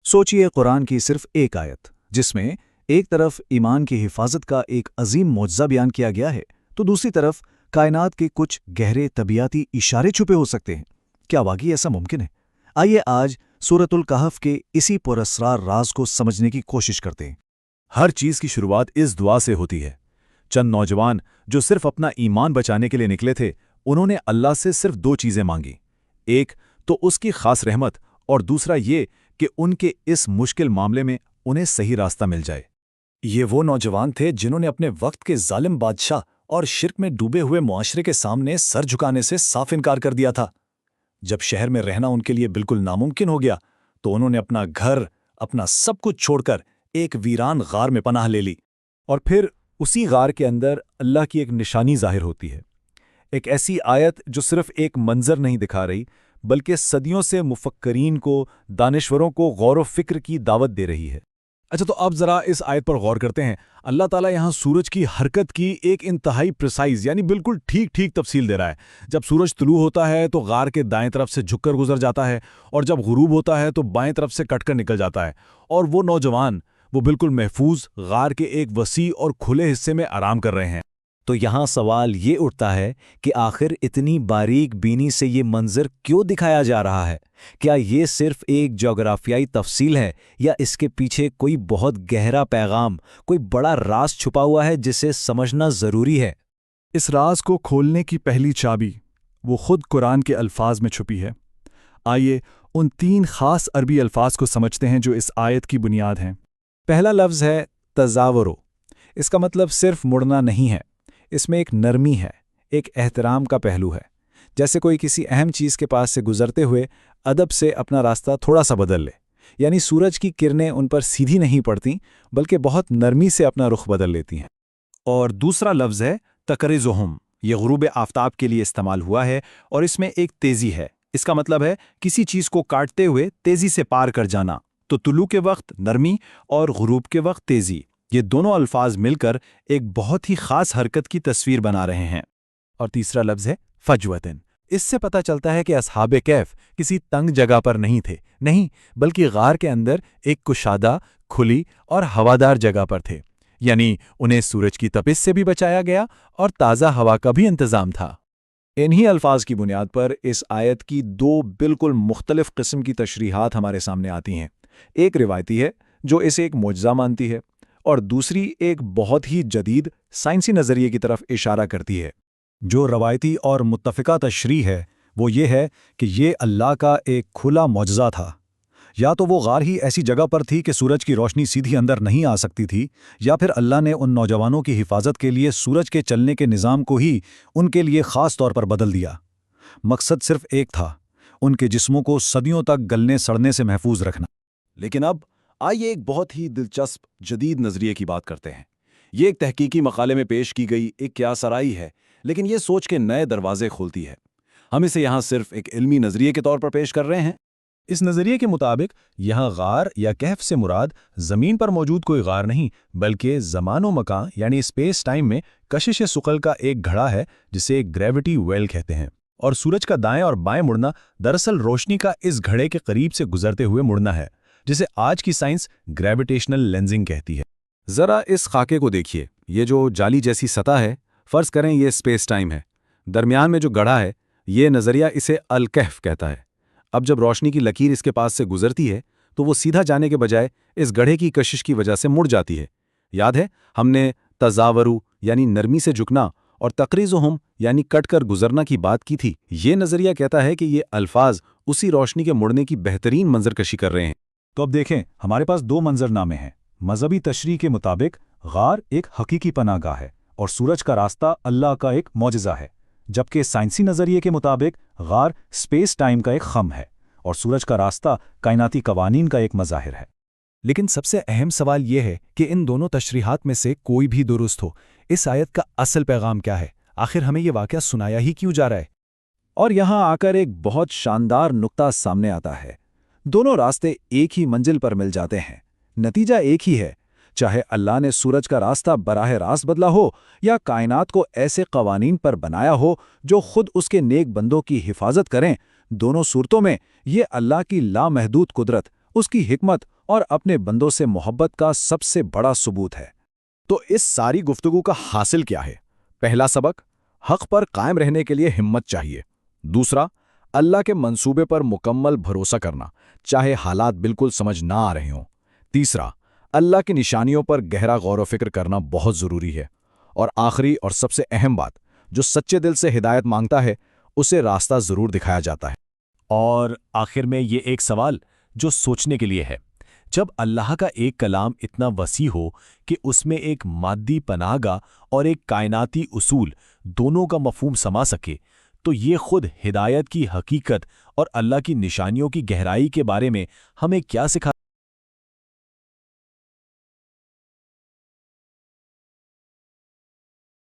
سوچئے قرآن کی صرف ایک آیت جس میں ایک طرف ایمان کی حفاظت کا ایک عظیم معجزہ بیان کیا گیا ہے تو دوسری طرف کائنات کے کچھ گہرے طبیعتی اشارے چھپے ہو سکتے ہیں۔ کیا واقعی ایسا ممکن ہے؟ آئیے آج سورۃ الکہف کے اسی پراسرار راز کو سمجھنے کی کوشش کرتے ہیں۔ ہر چیز کی شروعات اس دعا سے ہوتی ہے۔ چند نوجوان جو صرف اپنا ایمان بچانے کے لیے نکلے تھے، انہوں نے اللہ سے صرف دو چیزیں مانگی، ایک تو اس کی خاص رحمت اور دوسرا یہ کہ ان کے اس مشکل معاملے میں انہیں صحیح راستہ مل جائے۔ یہ وہ نوجوان تھے جنہوں نے اپنے وقت کے ظالم بادشاہ اور شرک میں ڈوبے ہوئے معاشرے کے سامنے سر جھکانے سے صاف انکار کر دیا تھا۔ جب شہر میں رہنا ان کے لیے بالکل ناممکن ہو گیا تو انہوں نے اپنا گھر، اپنا سب کچھ چھوڑ کر ایک ویران غار میں پناہ لے لی۔ اور پھر اسی غار کے اندر اللہ کی ایک نشانی ظاہر ہوتی ہے، ایک ایسی آیت جو صرف ایک منظر نہیں دکھا رہی بلکہ صدیوں سے مفکرین کو، دانشوروں کو غور و فکر کی دعوت دے رہی ہے۔ اچھا، تو اب ذرا اس آیت پر غور کرتے ہیں۔ اللہ تعالیٰ یہاں سورج کی حرکت کی ایک انتہائی پریسائز یعنی بالکل ٹھیک تفصیل دے رہا ہے۔ جب سورج طلوع ہوتا ہے تو غار کے دائیں طرف سے جھک کر گزر جاتا ہے، اور جب غروب ہوتا ہے تو بائیں طرف سے کٹ کر نکل جاتا ہے، اور وہ نوجوان وہ بالکل محفوظ غار کے ایک وسیع اور کھلے حصے میں آرام کر رہے ہیں۔ تو یہاں سوال یہ اٹھتا ہے کہ آخر اتنی باریک بینی سے یہ منظر کیوں دکھایا جا رہا ہے؟ کیا یہ صرف ایک جغرافیائی تفصیل ہے یا اس کے پیچھے کوئی بہت گہرا پیغام، کوئی بڑا راز چھپا ہوا ہے جسے سمجھنا ضروری ہے؟ اس راز کو کھولنے کی پہلی چابی وہ خود قرآن کے الفاظ میں چھپی ہے۔ آئیے ان 3 خاص عربی الفاظ کو سمجھتے ہیں جو اس آیت کی بنیاد ہیں۔ پہلا لفظ ہے تزاورو۔ اس کا مطلب صرف مڑنا نہیں ہے، اس میں ایک نرمی ہے، ایک احترام کا پہلو ہے، جیسے کوئی کسی اہم چیز کے پاس سے گزرتے ہوئے ادب سے اپنا راستہ تھوڑا سا بدل لے، یعنی سورج کی کرنیں ان پر سیدھی نہیں پڑتیں بلکہ بہت نرمی سے اپنا رخ بدل لیتی ہیں۔ اور دوسرا لفظ ہے تقرضہم۔ یہ غروب آفتاب کے لیے استعمال ہوا ہے اور اس میں ایک تیزی ہے۔ اس کا مطلب ہے کسی چیز کو کاٹتے ہوئے تیزی سے پار کر جانا۔ تو طلوع کے وقت نرمی اور غروب کے وقت تیزی، یہ دونوں الفاظ مل کر ایک بہت ہی خاص حرکت کی تصویر بنا رہے ہیں۔ اور تیسرا لفظ ہے فجوتن۔ اس سے پتہ چلتا ہے کہ اصحاب کہف کسی تنگ جگہ پر نہیں بلکہ غار کے اندر ایک کشادہ، کھلی اور ہوادار جگہ پر تھے، یعنی انہیں سورج کی تپش سے بھی بچایا گیا اور تازہ ہوا کا بھی انتظام تھا۔ انہی الفاظ کی بنیاد پر اس آیت کی 2 بالکل مختلف قسم کی تشریحات ہمارے سامنے آتی ہیں۔ ایک روایتی ہے جو اسے ایک معجزہ مانتی ہے، اور دوسری ایک بہت ہی جدید سائنسی نظریے کی طرف اشارہ کرتی ہے۔ جو روایتی اور متفقہ تشریح ہے وہ یہ ہے کہ یہ اللہ کا ایک کھلا معجزہ تھا۔ یا تو وہ غار ہی ایسی جگہ پر تھی کہ سورج کی روشنی سیدھی اندر نہیں آ سکتی تھی، یا پھر اللہ نے ان نوجوانوں کی حفاظت کے لیے سورج کے چلنے کے نظام کو ہی ان کے لیے خاص طور پر بدل دیا۔ مقصد صرف ایک تھا، ان کے جسموں کو صدیوں تک گلنے سڑنے سے محفوظ رکھنا۔ لیکن اب آئیے ایک بہت ہی دلچسپ جدید نظریے کی بات کرتے ہیں۔ یہ ایک تحقیقی مقالے میں پیش کی گئی ایک قیاس آرائی ہے، لیکن یہ سوچ کے نئے دروازے کھولتی ہے۔ ہم اسے یہاں صرف ایک علمی نظریے کے طور پر پیش کر رہے ہیں۔ اس نظریے کے مطابق یہاں غار یا کہف سے مراد زمین پر موجود کوئی غار نہیں بلکہ زمان و مکان یعنی اسپیس ٹائم میں کشش ثقل کا ایک گھڑا ہے جسے ایک گریوٹی ویل کہتے ہیں، اور سورج کا دائیں اور بائیں مڑنا دراصل روشنی کا اس گھڑے کے قریب سے گزرتے ہوئے مڑنا ہے، جسے آج کی سائنس گریویٹیشنل لینزنگ کہتی ہے۔ ذرا اس خاکے کو دیکھیے، یہ جو جالی جیسی سطح ہے، فرض کریں یہ اسپیس ٹائم ہے، درمیان میں جو گڑھا ہے یہ نظریہ اسے الکہف کہتا ہے۔ اب جب روشنی کی لکیر اس کے پاس سے گزرتی ہے تو وہ سیدھا جانے کے بجائے اس گڑھے کی کشش کی وجہ سے مڑ جاتی ہے۔ یاد ہے ہم نے تزاورو یعنی نرمی سے جھکنا اور تقریضہم یعنی کٹ کر گزرنا کی بات کی تھی۔ یہ نظریہ کہتا ہے کہ یہ الفاظ اسی روشنی کے مڑنے کی بہترین منظر کشی کر رہے ہیں۔ تو اب دیکھیں، ہمارے پاس 2 منظر نامے ہیں۔ مذہبی تشریح کے مطابق غار ایک حقیقی پناہ گاہ ہے اور سورج کا راستہ اللہ کا ایک معجزہ ہے، جبکہ سائنسی نظریے کے مطابق غار اسپیس ٹائم کا ایک خم ہے اور سورج کا راستہ کائناتی قوانین کا ایک مظاہر ہے۔ لیکن سب سے اہم سوال یہ ہے کہ ان دونوں تشریحات میں سے کوئی بھی درست ہو، اس آیت کا اصل پیغام کیا ہے؟ آخر ہمیں یہ واقعہ سنایا ہی کیوں جا رہا ہے؟ اور یہاں آ کر ایک بہت شاندار نقطہ سامنے آتا ہے۔ دونوں راستے ایک ہی منزل پر مل جاتے ہیں، نتیجہ ایک ہی ہے۔ چاہے اللہ نے سورج کا راستہ براہ راست بدلا ہو یا کائنات کو ایسے قوانین پر بنایا ہو جو خود اس کے نیک بندوں کی حفاظت کریں، دونوں صورتوں میں یہ اللہ کی لامحدود قدرت اس کی حکمت اور اپنے بندوں سے محبت کا سب سے بڑا ثبوت ہے۔ تو اس ساری گفتگو کا حاصل کیا ہے؟ پہلا سبق، حق پر قائم رہنے کے لیے ہمت چاہیے۔ دوسرا، اللہ کے منصوبے پر مکمل بھروسہ کرنا، چاہے حالات بالکل سمجھ نہ آ رہے ہوں۔ تیسرا، اللہ کی نشانیوں پر گہرا غور و فکر کرنا بہت ضروری ہے۔ اور آخری اور سب سے اہم بات، جو سچے دل سے ہدایت مانگتا ہے اسے راستہ ضرور دکھایا جاتا ہے۔ اور آخر میں یہ ایک سوال جو سوچنے کے لیے ہے، جب اللہ کا ایک کلام اتنا وسیع ہو کہ اس میں ایک مادی پناہ گاہ اور ایک کائناتی اصول دونوں کا مفہوم سما سکے، تو یہ خود ہدایت کی حقیقت اور اللہ کی نشانیوں کی گہرائی کے بارے میں ہمیں کیا سکھاتا ہے؟